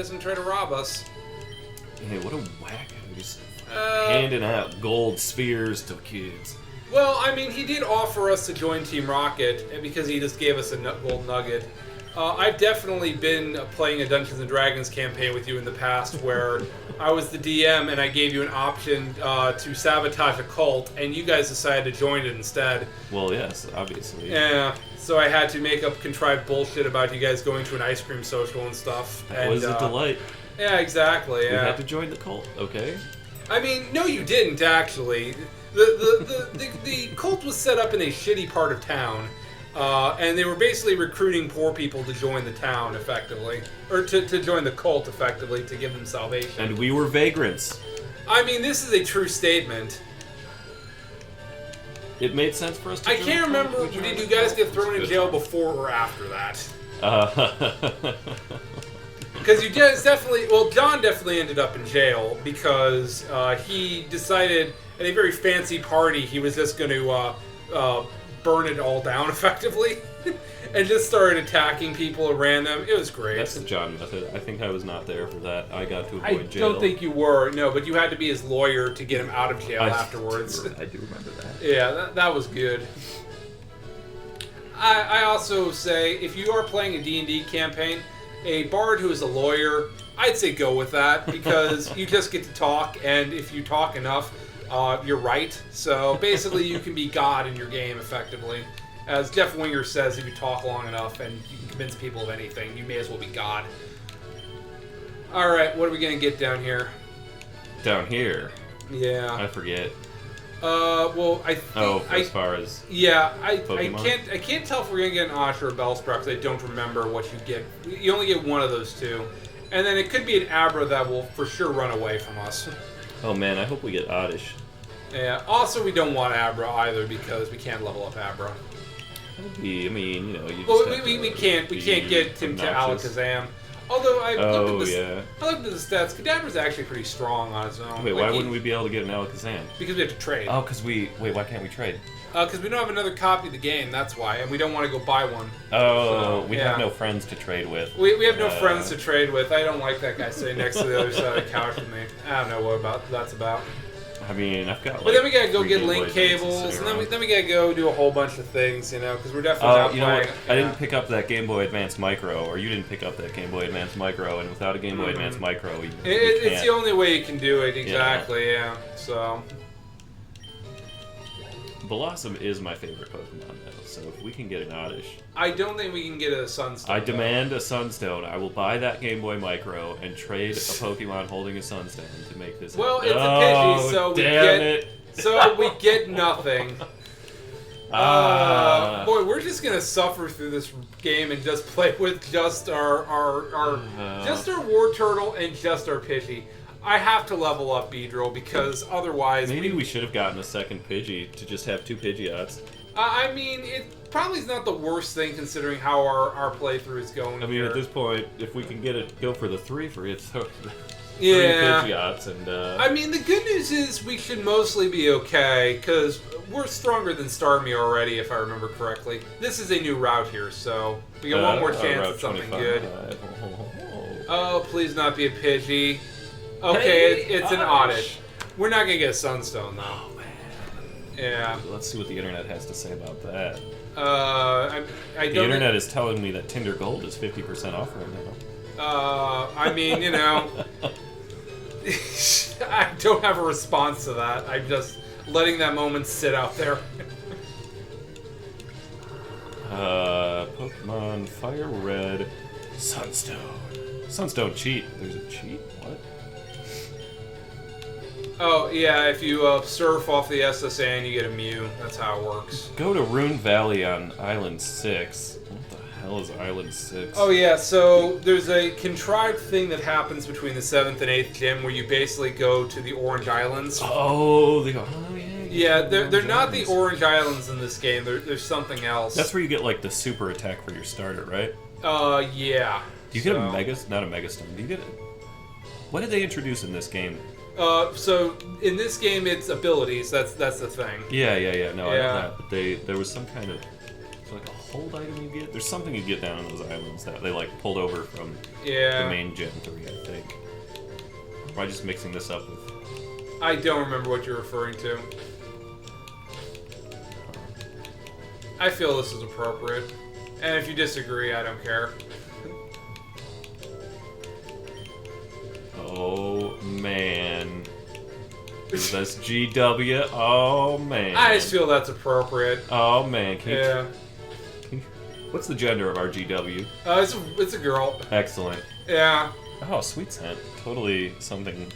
doesn't try to rob us. Hey, what a whack. Just handing out gold spheres to kids. Well, I mean, he did offer us to join Team Rocket because he just gave us a gold nugget. I've definitely been playing a Dungeons & Dragons campaign with you in the past where I was the DM and I gave you an option to sabotage a cult, and you guys decided to join it instead. Well, yes, obviously. Yeah, so I had to make up contrived bullshit about you guys going to an ice cream social and stuff. That was a delight. Yeah, exactly. Yeah. We had to join the cult, okay? I mean, no, you didn't actually. The cult was set up in a shitty part of town. And they were basically recruiting poor people to join the town, effectively. Or to join the cult, effectively, to give them salvation. And we were vagrants. I mean, this is a true statement. It made sense for us to I can't remember, did you guys get thrown in jail before or after that? Because you guys definitely... Well, John definitely ended up in jail because he decided at a very fancy party he was just going to... burn it all down effectively and just started attacking people at random. It was great. That's the John method. I think I was not there for that. I got to avoid jail. I don't think you were, no, but you had to be his lawyer to get him out of jail afterwards. I do remember that. Yeah, that was good. I also say, if you are playing a D&D campaign, a bard who is a lawyer, I'd say go with that because you just get to talk, and if you talk enough, you're right. So basically, you can be God in your game effectively. As Jeff Winger says, if you talk long enough and you can convince people of anything, you may as well be God. Alright, what are we going to get down here? Down here? Yeah. I forget. Well, I think... as far as Yeah, I Pokemon? can't tell if we're going to get an Osh or a Bellsprout because I don't remember what you get. You only get one of those two. And then it could be an Abra that will for sure run away from us. Oh man, I hope we get Oddish. Yeah. Also, we don't want Abra either because we can't level up Abra. That would be, I mean, you know, you just Well, have we to can't get him to Alakazam. Although I looked at the stats, Kadabra's actually pretty strong on his own. Wait, why wouldn't we be able to get an Alakazam? Because we have to trade. Oh, why can't we trade? Because we don't have another copy of the game, that's why, and we don't want to go buy one. Oh, so, we have no friends to trade with. We have no friends to trade with. I don't like that guy sitting next to the other side of the couch with me. I don't know what that's about. I mean, I've got. But then we gotta go get link cables, and then we gotta go do a whole bunch of things, you know, because we're definitely not playing. I didn't pick up that Game Boy Advance Micro, or you didn't pick up that Game Boy Advance Micro, and without a Game Boy Advance Micro, it's the only way you can do it. Exactly, yeah. So. Blossom is my favorite Pokemon, though, so if we can get an Oddish... I don't think we can get a Sunstone. I demand a Sunstone. I will buy that Game Boy Micro and trade a Pokemon holding a Sunstone to make this... Well, it's a Pidgey, so we get nothing. Boy, we're just gonna suffer through this game and just play with just our War Turtle and just our Pidgey. I have to level up Beedrill because otherwise... Maybe we should have gotten a second Pidgey to just have two Pidgeots. I mean, it probably is not the worst thing considering how our playthrough is going. I mean, here. At this point, if we can go for the three for it, so yeah. 3 Pidgeots and... I mean, the good news is we should mostly be okay because we're stronger than Starmie already, if I remember correctly. This is a new route here, so we got one more chance at something 25. Good. Oh, please not be a Pidgey. Okay, it's an Oddish. We're not gonna get a Sunstone though. Oh man. Yeah. Let's see what the internet has to say about that. The internet is telling me that Tinder Gold is 50% off right now. I mean, you know, I don't have a response to that. I'm just letting that moment sit out there. Pokemon Fire Red Sunstone. Sunstone cheat. There's a cheat? What? Oh, yeah, if you surf off the SSN, you get a Mew. That's how it works. Go to Rune Valley on Island 6. What the hell is Island 6? Oh, yeah, so there's a contrived thing that happens between the 7th and 8th gym where you basically go to the Orange Islands. Oh, yeah. Yeah, they're not the Orange Islands in this game. there's something else. That's where you get, like, the super attack for your starter, right? Yeah. Do you get a Mega... Not a Megastone. Do you get it? What did they introduce in this game? So in this game, it's abilities. That's the thing. Yeah. No, I know that. But there was some kind of there like a hold item you get? There's something you get down on those islands that they like pulled over from the main Gen 3, I think. Am I just mixing this up with... I don't remember what you're referring to. I feel this is appropriate. And if you disagree, I don't care. Oh, man. That's GW. Oh, man. I just feel that's appropriate. Oh, man. Yeah. What's the gender of our GW? It's a girl. Excellent. Yeah. Oh, sweet scent. Totally something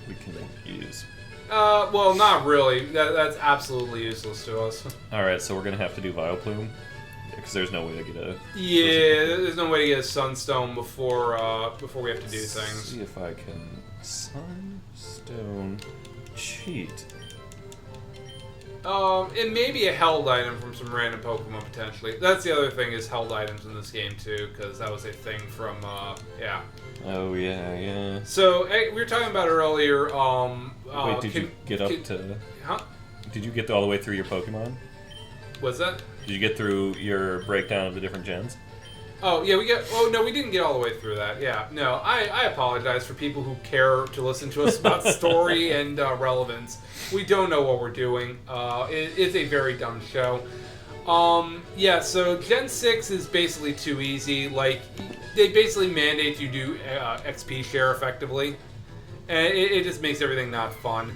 we can use. Well, not really. That's absolutely useless to us. Alright, so we're gonna have to do Vileplume? Because there's no way to get a... Yeah, there's no way to get a Sunstone before we have to do things. See if I can... Sunstone... cheat. It may be a held item from some random Pokemon, potentially. That's the other thing, is held items in this game, too, because that was a thing from, yeah. Oh, yeah. So, we were talking about earlier, Wait, did you get up to... Huh? Did you get all the way through your Pokemon? What's that? Did you get through your breakdown of the different gens? Oh, yeah, oh, no, we didn't get all the way through that. Yeah, no, I apologize for people who care to listen to us about story and relevance. We don't know what we're doing. It's a very dumb show. Yeah, so Gen 6 is basically too easy. Like, they basically mandate you do XP share effectively. And it just makes everything not fun.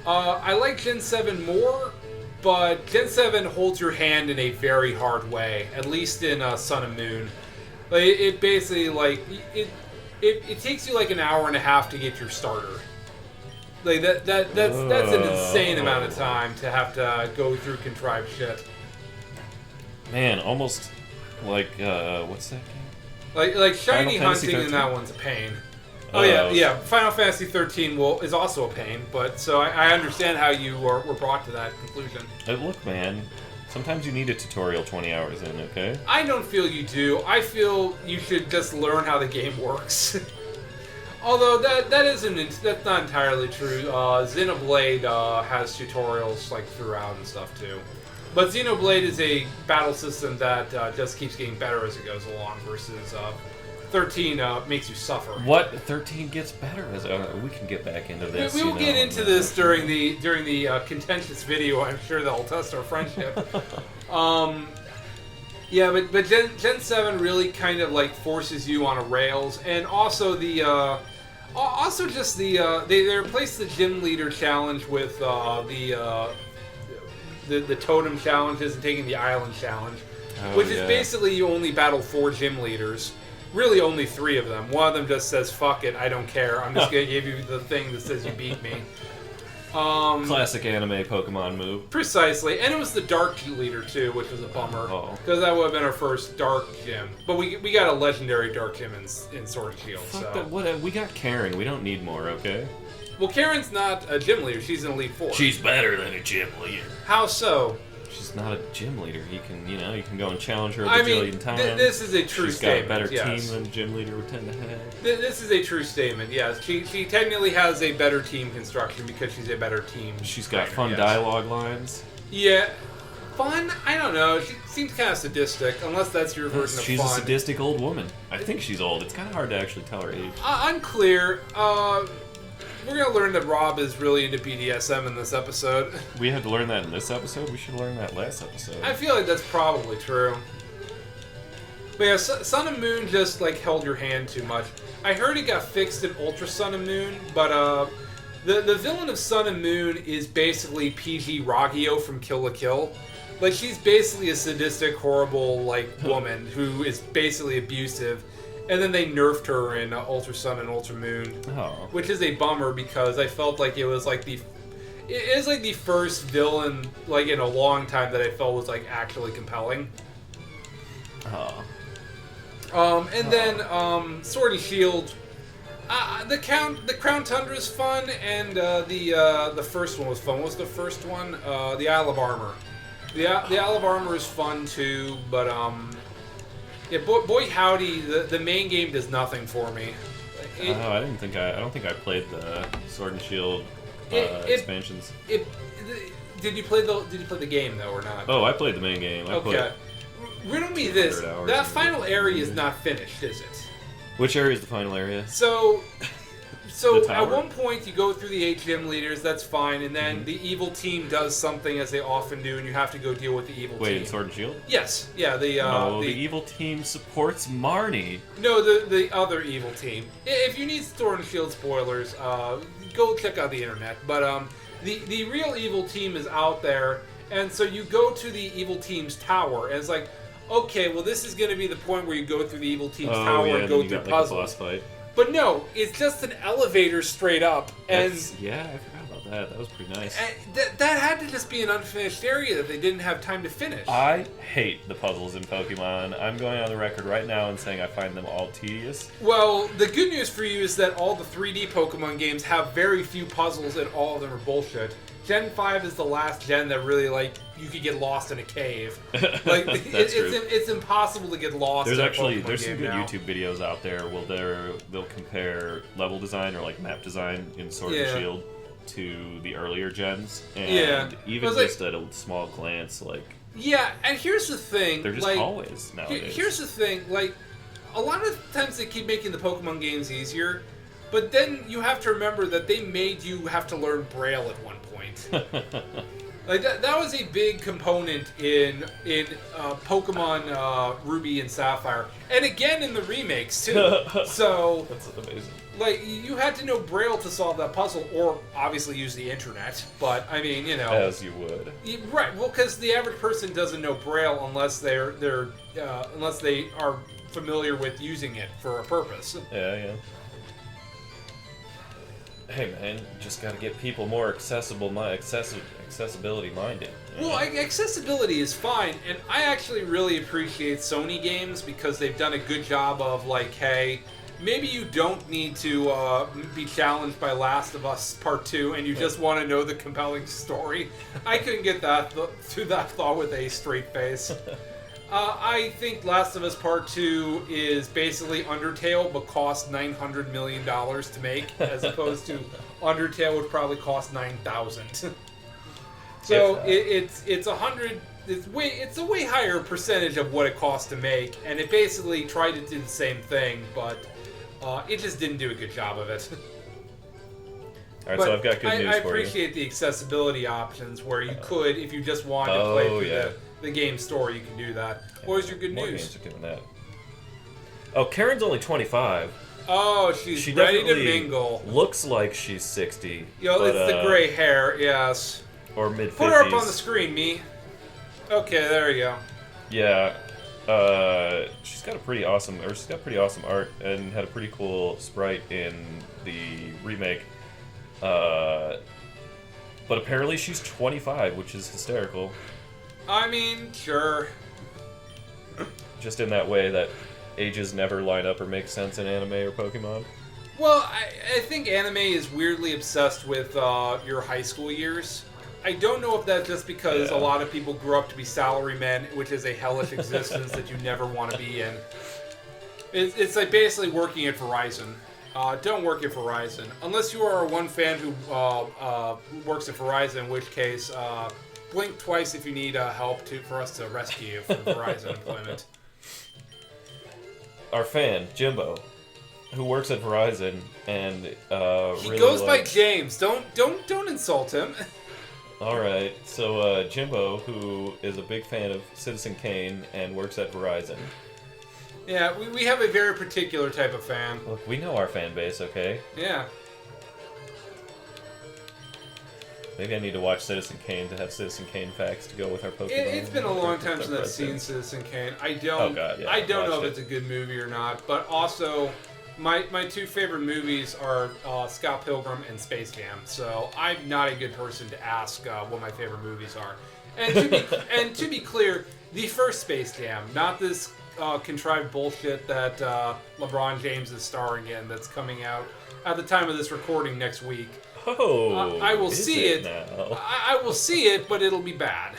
I like Gen 7 more, but Gen 7 holds your hand in a very hard way, at least in Sun and Moon. Like, it basically, like, it takes you like an hour and a half to get your starter. Like, that's an insane amount of time to have to go through contrived shit. Man, almost like, what's that game? Like shiny hunting in that one's a pain. Oh yeah. Final Fantasy 13 is also a pain, but so I understand how you were brought to that conclusion. Look, man, sometimes you need a tutorial 20 hours in, okay? I don't feel you do. I feel you should just learn how the game works. Although that's not entirely true. Xenoblade has tutorials like throughout and stuff too. But Xenoblade is a battle system that just keeps getting better as it goes along, versus 13 makes you suffer. What? 13 gets better as we can get back into this. We will get into this during the contentious video. I'm sure that'll test our friendship. Yeah, but Gen 7 really kind of like forces you on a rails, and also they replaced the gym leader challenge with the totem challenges and taking the island challenge, which is basically you only battle 4 gym leaders. Really, only 3 of them. One of them just says, "Fuck it, I don't care. I'm just gonna give you the thing that says you beat me." Classic anime Pokemon move. Precisely, and it was the Dark Leader too, which was a bummer, because that would have been our first Dark Gym. But we got a legendary Dark Gym in Sword and Shield. Fuck that, what, we got Karen. We don't need more, okay? Well, Karen's not a gym leader. She's an Elite Four. She's better than a gym leader. How so? She's not a gym leader. You can go and challenge her a bajillion times. This is a true statement. She's got a better team than a gym leader would tend to have. This is a true statement, yes. She technically has a better team construction because she's a better team. She's got fun dialogue lines. Yeah. Fun? I don't know. She seems kind of sadistic, unless that's your version of fun. She's a sadistic old woman. I think she's old. It's kind of hard to actually tell her age. Unclear. We're going to learn that Rob is really into BDSM in this episode. We had to learn that in this episode? We should have learned that last episode. I feel like that's probably true. But yeah, Sun and Moon just like held your hand too much. I heard it got fixed in Ultra Sun and Moon, but the villain of Sun and Moon is basically PG Ragio from Kill la Kill. Like, she's basically a sadistic, horrible, like, woman who is basically abusive. And then they nerfed her in Ultra Sun and Ultra Moon, which is a bummer because I felt like it was like the first villain like in a long time that I felt was like actually compelling. Then Sword and Shield, the Crown Tundra is fun, and the first one was fun. What was the first one? The Isle of Armor. The Isle of Armor is fun too, but yeah, boy howdy, the main game does nothing for me. I don't think I played the Sword and Shield expansions. Did you play the game though or not? Oh, I played the main game. Okay. Riddle me this. That final area is not finished, is it? Which area is the final area? So at one point you go through the 8 gym leaders, that's fine, and then the evil team does something as they often do, and you have to go deal with the evil team. Wait, in Sword and Shield? Yes. Yeah, the evil team supports Marnie. No, the other evil team. If you need Sword and Shield spoilers, go check out the internet. But the real evil team is out there, and so you go to the evil team's tower, and it's like, okay, well this is going to be the point where you go through the evil team's tower and go through puzzles. Boss fight. But no, it's just an elevator straight up, and yeah, I forgot about that. That was pretty nice. That had to just be an unfinished area that they didn't have time to finish. I hate the puzzles in Pokemon. I'm going on the record right now and saying I find them all tedious. Well, the good news for you is that all the 3D Pokemon games have very few puzzles, and all of them are bullshit. Gen 5 is the last gen that really, like, you could get lost in a cave. Like, it's impossible to get lost there's in a actually Pokemon there's game some good now. YouTube videos out there where they'll compare level design or like map design in Sword and Shield to the earlier gens, and even just at a small glance, like, yeah. And here's the thing, they're just like, hallways nowadays. Here's the thing, like, a lot of times they keep making the Pokemon games easier, but then you have to remember that they made you have to learn Braille at one point. Like that was a big component in Pokemon Ruby and Sapphire, and again in the remakes too. So that's amazing. Like, you had to know Braille to solve that puzzle, or obviously use the internet. But I mean, you know, as you would. Right. Well, because the average person doesn't know Braille unless unless they are familiar with using it for a purpose. Yeah. Hey man, just gotta get people more accessibility minded. Well, accessibility is fine, and I actually really appreciate Sony games because they've done a good job of, like, hey, maybe you don't need to be challenged by Last of Us Part 2 and you just want to know the compelling story. I couldn't get through that thought with a straight face. I think Last of Us Part 2 is basically Undertale, but cost $900 million to make, as opposed to Undertale would probably cost $9,000. So it's a way higher percentage of what it cost to make, and it basically tried to do the same thing, but it just didn't do a good job of it. All right, so I've got good news for you. I appreciate the accessibility options where you could, if you just wanted to play through the game store, you can do that. What is your good news? Games are doing that. Oh, Karen's only 25. Oh, she ready to mingle. Looks like she's 60. Yo, it's the gray hair, yes. Or mid-50s. Put her up on the screen, me. Okay, there you go. Yeah. She's got pretty awesome art and had a pretty cool sprite in the remake. But apparently she's 25, which is hysterical. I mean, sure. Just in that way that ages never line up or make sense in anime or Pokemon. Well, I think anime is weirdly obsessed with your high school years. I don't know if that's just because a lot of people grew up to be salarymen, which is a hellish existence that you never want to be in. It's like basically working at Verizon. Don't work at Verizon. Unless you are one fan who works at Verizon, in which case, blink twice if you need help for us to rescue you from Verizon employment. Our fan, Jimbo, who works at Verizon, and he really goes by James. Don't insult him. All right, so Jimbo, who is a big fan of Citizen Kane and works at Verizon. Yeah, we have a very particular type of fan. Look, we know our fan base, okay? Yeah. Maybe I need to watch Citizen Kane to have Citizen Kane facts to go with our Pokemon. It's been a long time since I've seen Citizen Kane. I don't know if it's a good movie or not, but also my two favorite movies are Scott Pilgrim and Space Jam. So I'm not a good person to ask what my favorite movies are. And to be clear, the first Space Jam, not this contrived bullshit that LeBron James is starring in that's coming out at the time of this recording next week. Oh, I will see it. Now? I will see it, but it'll be bad.